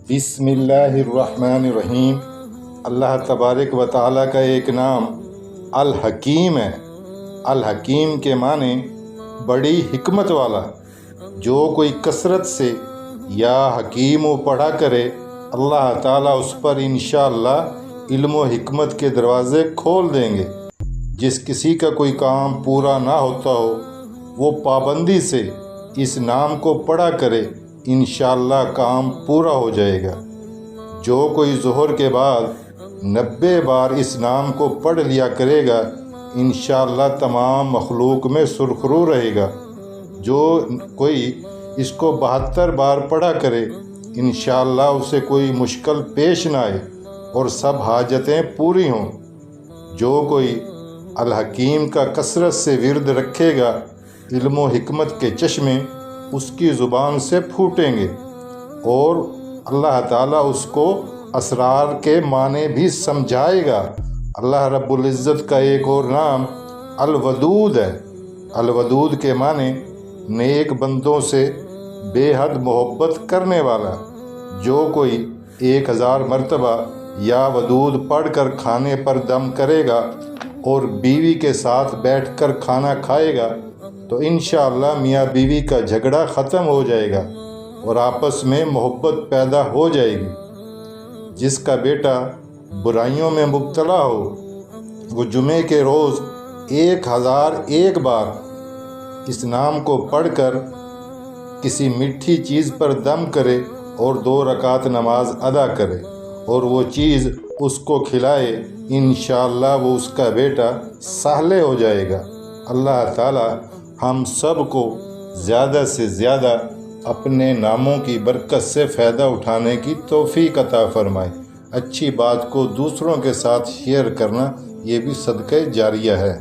بسم اللہ الرحمن الرحیم۔ اللہ تبارک و تعالیٰ کا ایک نام الحکیم ہے۔ الحکیم کے معنی بڑی حکمت والا۔ جو کوئی کثرت سے یا حکیم و پڑھا کرے اللہ تعالیٰ اس پر انشاءاللہ علم و حکمت کے دروازے کھول دیں گے۔ جس کسی کا کوئی کام پورا نہ ہوتا ہو وہ پابندی سے اس نام کو پڑھا کرے، انشاءاللہ کام پورا ہو جائے گا۔ جو کوئی ظہر کے بعد 90 بار اس نام کو پڑھ لیا کرے گا انشاءاللہ تمام مخلوق میں سرخرو رہے گا۔ جو کوئی اس کو 72 بار پڑھا کرے انشاءاللہ اسے کوئی مشکل پیش نہ آئے اور سب حاجتیں پوری ہوں۔ جو کوئی الحکیم کا کثرت سے ورد رکھے گا علم و حکمت کے چشمے اس کی زبان سے پھوٹیں گے اور اللہ تعالیٰ اس کو اسرار کے معنی بھی سمجھائے گا۔ اللہ رب العزت کا ایک اور نام الودود ہے۔ الودود کے معنی نیک بندوں سے بے حد محبت کرنے والا۔ جو کوئی 1000 مرتبہ یا ودود پڑھ کر کھانے پر دم کرے گا اور بیوی کے ساتھ بیٹھ کر کھانا کھائے گا تو انشاءاللہ میاں بیوی کا جھگڑا ختم ہو جائے گا اور آپس میں محبت پیدا ہو جائے گی۔ جس کا بیٹا برائیوں میں مبتلا ہو وہ جمعے کے روز 1001 بار اس نام کو پڑھ کر کسی میٹھی چیز پر دم کرے اور 2 رکعت نماز ادا کرے اور وہ چیز اس کو کھلائے، انشاءاللہ وہ اس کا بیٹا صالح ہو جائے گا۔ اللہ تعالی ہم سب کو زیادہ سے زیادہ اپنے ناموں کی برکت سے فائدہ اٹھانے کی توفیق عطا فرمائے۔ اچھی بات کو دوسروں کے ساتھ شیئر کرنا یہ بھی صدقہ جاریہ ہے۔